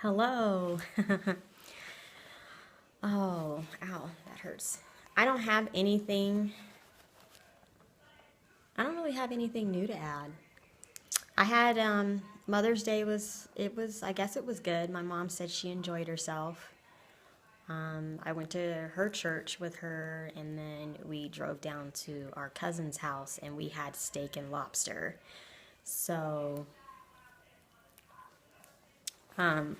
Hello. Oh, ow, that hurts. I don't have anything, I don't really have anything new to add. I had Mother's Day I guess it was good. My mom said she enjoyed herself. I went to her church with her, and then we drove down to our cousin's house and we had steak and lobster. So, um,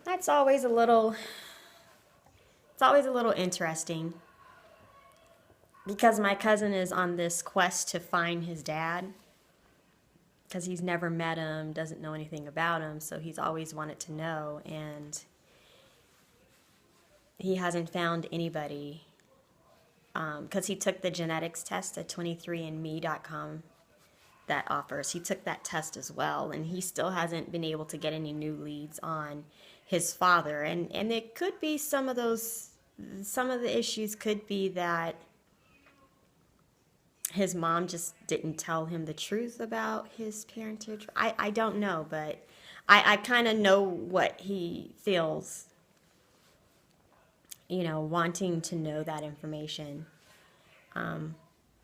that's it's always a little interesting because my cousin is on this quest to find his dad because he's never met him, doesn't know anything about him, so he's always wanted to know, and he hasn't found anybody because he took the genetics test at 23andme.com that offers. He took that test as well, and he still hasn't been able to get any new leads on his father, and it could be some of the issues could be that his mom just didn't tell him the truth about his parentage. I don't know, but I kind of know what he feels, wanting to know that information.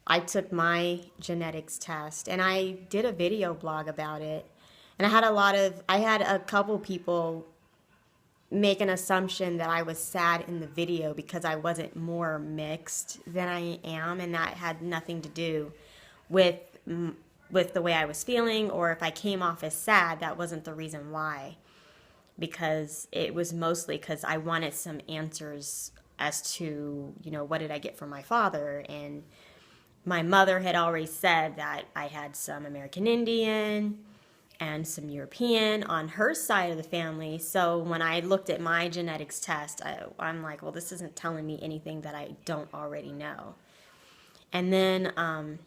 I took my genetics test and I did a video blog about it. And I had a couple people make an assumption that I was sad in the video because I wasn't more mixed than I am, and that had nothing to do with with the way I was feeling, or if I came off as sad, that wasn't the reason why. Because it was mostly because I wanted some answers as to, what did I get from my father? And my mother had already said that I had some American Indian and some European on her side of the family. So when I looked at my genetics test, I'm like, well, this isn't telling me anything that I don't already know. And then, and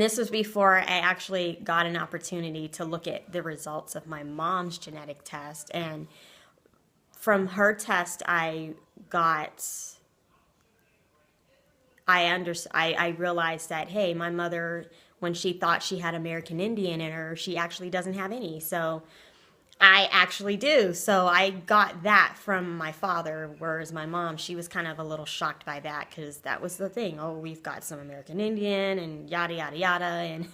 this was before I actually got an opportunity to look at the results of my mom's genetic test. And from her test, got I realized that, hey, my mother, when she thought she had American Indian in her, she actually doesn't have any. So I actually do. So I got that from my father, whereas my mom, she was kind of a little shocked by that because that was the thing. Oh, we've got some American Indian and yada, yada, yada. And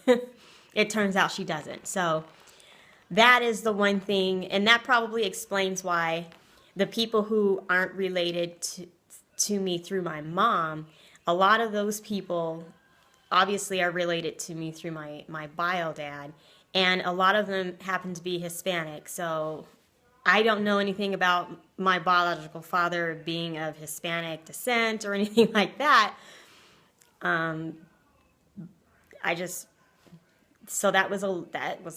it turns out she doesn't. So that is the one thing. And that probably explains why the people who aren't related to me through my mom, a lot of those people obviously are related to me through my bio dad, and a lot of them happen to be Hispanic. So I don't know anything about my biological father being of Hispanic descent or anything like that. I just so that was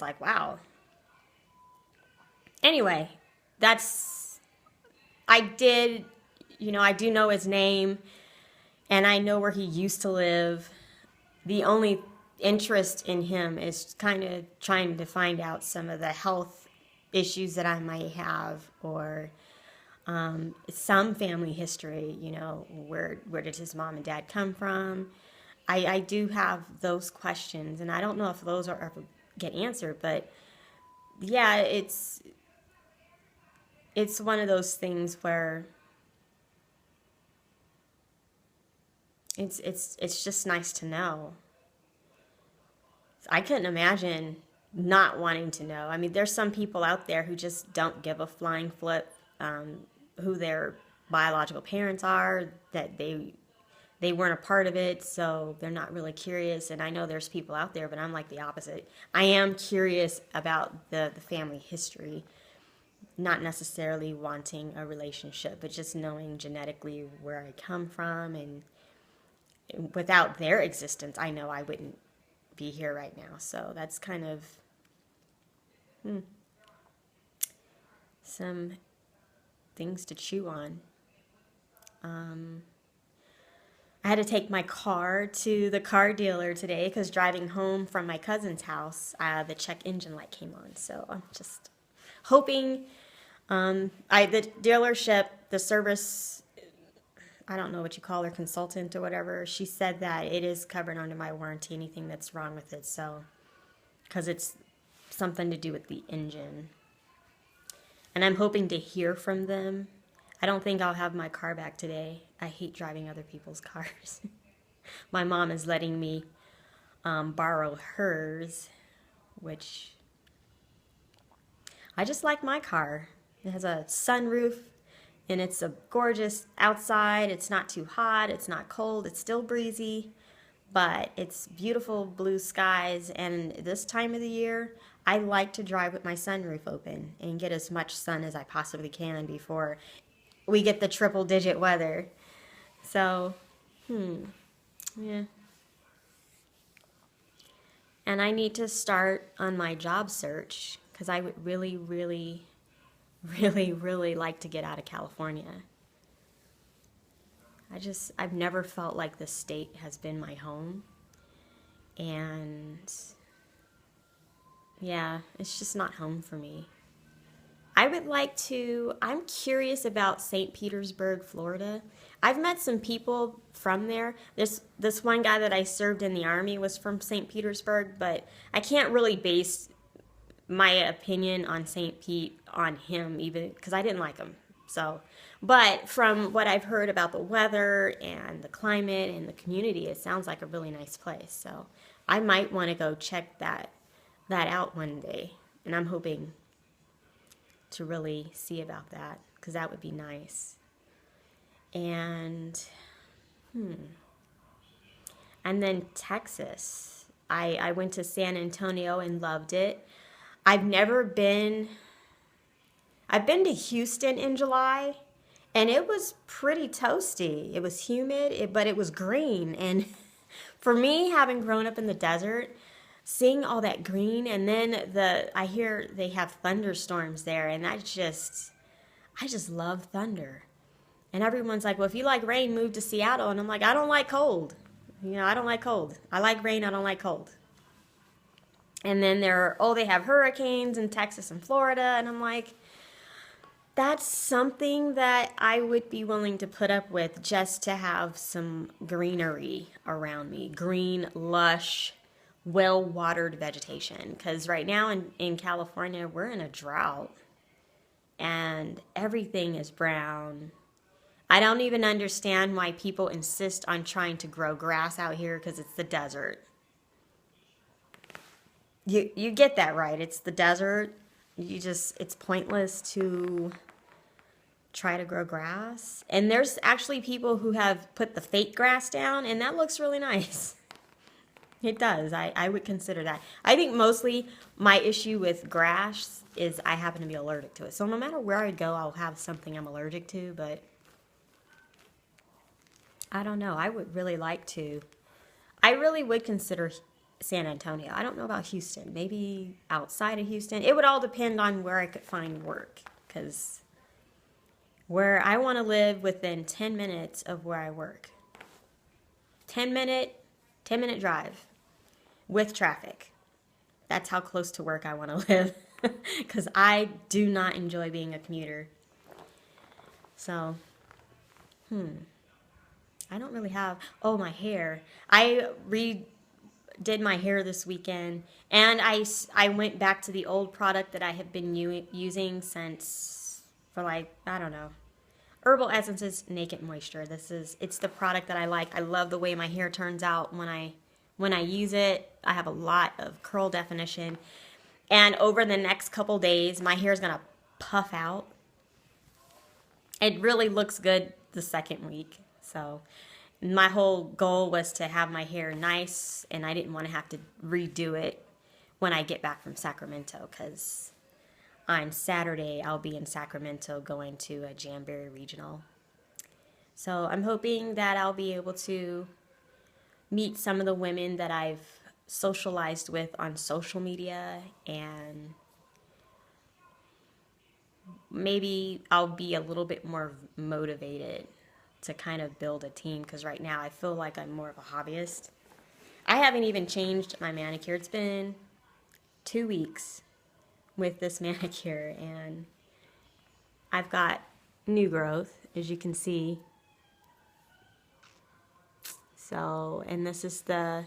like, wow. Anyway, that's I did, I do know his name and I know where he used to live. The only interest in him is kind of trying to find out some of the health issues that I might have, or some family history. Where did his mom and dad come from? I do have those questions, and I don't know if those are ever get answered. But yeah, it's one of those things where it's just nice to know. I couldn't imagine not wanting to know. I mean, there's some people out there who just don't give a flying flip who their biological parents are, that they weren't a part of it, so they're not really curious. And I know there's people out there, but I'm like the opposite. I am curious about the family history, not necessarily wanting a relationship, but just knowing genetically where I come from. And without their existence, I know I wouldn't be here right now. So that's kind of some things to chew on. I had to take my car to the car dealer today because driving home from my cousin's house, the check engine light came on. So I'm just hoping. The dealership, the service, I don't know what you call her, consultant or whatever, she said that it is covered under my warranty, anything that's wrong with it. So, because it's something to do with the engine. And I'm hoping to hear from them. I don't think I'll have my car back today. I hate driving other people's cars. My mom is letting me borrow hers, which I just like my car. It has a sunroof, and it's a gorgeous outside. It's not too hot. It's not cold. It's still breezy, but it's beautiful blue skies. And this time of the year, I like to drive with my sunroof open and get as much sun as I possibly can before we get the triple digit weather. So, yeah. And I need to start on my job search because I would really, really, really, really like to get out of California. I've never felt like the state has been my home. And yeah, it's just not home for me. I'm curious about St. Petersburg, Florida. I've met some people from there. This one guy that I served in the Army was from St. Petersburg, but I can't really base my opinion on St. Pete on him even because I didn't like him. So, but from what I've heard about the weather and the climate and the community, it sounds like a really nice place. So I might want to go check that out one day, and I'm hoping to really see about that because that would be nice. And and then Texas. I went to San Antonio and loved it. I've been to Houston in July, and it was pretty toasty. It was humid, but it was green. And for me, having grown up in the desert, seeing all that green, and then I hear they have thunderstorms there, and I just love thunder. And everyone's like, well, if you like rain, move to Seattle. And I'm like, I don't like cold. I don't like cold. I like rain, I don't like cold. And then they have hurricanes in Texas and Florida, and I'm like, that's something that I would be willing to put up with just to have some greenery around me. Green, lush, well-watered vegetation. Because right now in California, we're in a drought. And everything is brown. I don't even understand why people insist on trying to grow grass out here because it's the desert. You get that right. It's the desert. It's pointless to try to grow grass. And there's actually people who have put the fake grass down, and that looks really nice. It does. I would consider that. I think mostly my issue with grass is I happen to be allergic to it. So no matter where I go, I'll have something I'm allergic to, but I don't know. I would really like to. I really would consider San Antonio. I don't know about Houston. Maybe outside of Houston. It would all depend on where I could find work, because where I want to live within 10 minutes of where I work. 10-minute drive with traffic. That's how close to work I want to live, because I do not enjoy being a commuter. So, I don't really have, my hair. I redid my hair this weekend, and I went back to the old product that I have been using for I don't know, Herbal Essences Naked Moisture. It's the product that I like. I love the way my hair turns out when I use it. I have a lot of curl definition, and over the next couple days, my hair is going to puff out. It really looks good the second week. So my whole goal was to have my hair nice, and I didn't want to have to redo it when I get back from Sacramento, because on Saturday I'll be in Sacramento going to a Jamboree Regional. So I'm hoping that I'll be able to meet some of the women that I've socialized with on social media, and maybe I'll be a little bit more motivated to kind of build a team, because right now I feel like I'm more of a hobbyist. I haven't even changed my manicure. It's been 2 weeks with this manicure, and I've got new growth, as you can see. So, and this is the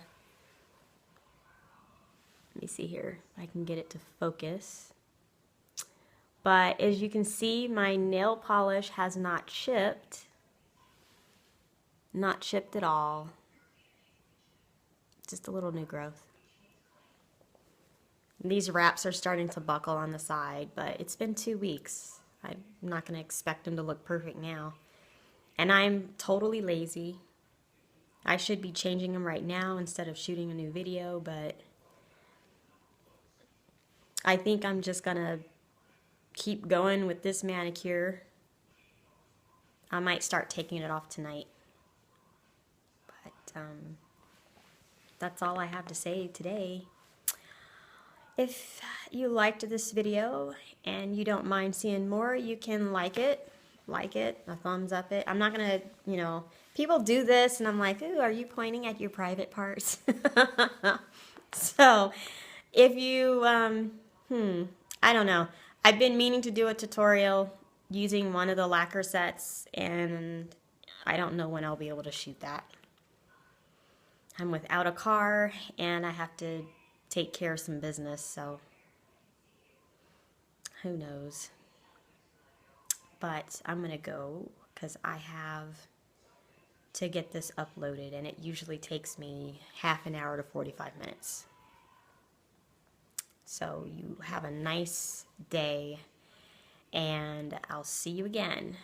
Let me see here if I can get it to focus. But as you can see, my nail polish has not chipped. Not chipped at all. Just a little new growth. These wraps are starting to buckle on the side, but it's been 2 weeks. I'm not going to expect them to look perfect now. And I'm totally lazy. I should be changing them right now instead of shooting a new video, but I think I'm just going to keep going with this manicure. I might start taking it off tonight. But that's all I have to say today. If you liked this video and you don't mind seeing more, you can like it, a thumbs up it. I'm not gonna, you know, people do this and I'm like, ooh, are you pointing at your private parts? So, if you, I don't know. I've been meaning to do a tutorial using one of the lacquer sets, and I don't know when I'll be able to shoot that. I'm without a car, and I have to take care of some business, so who knows. But I'm gonna go because I have to get this uploaded, and it usually takes me half an hour to 45 minutes. So you have a nice day, and I'll see you again.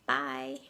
Bye.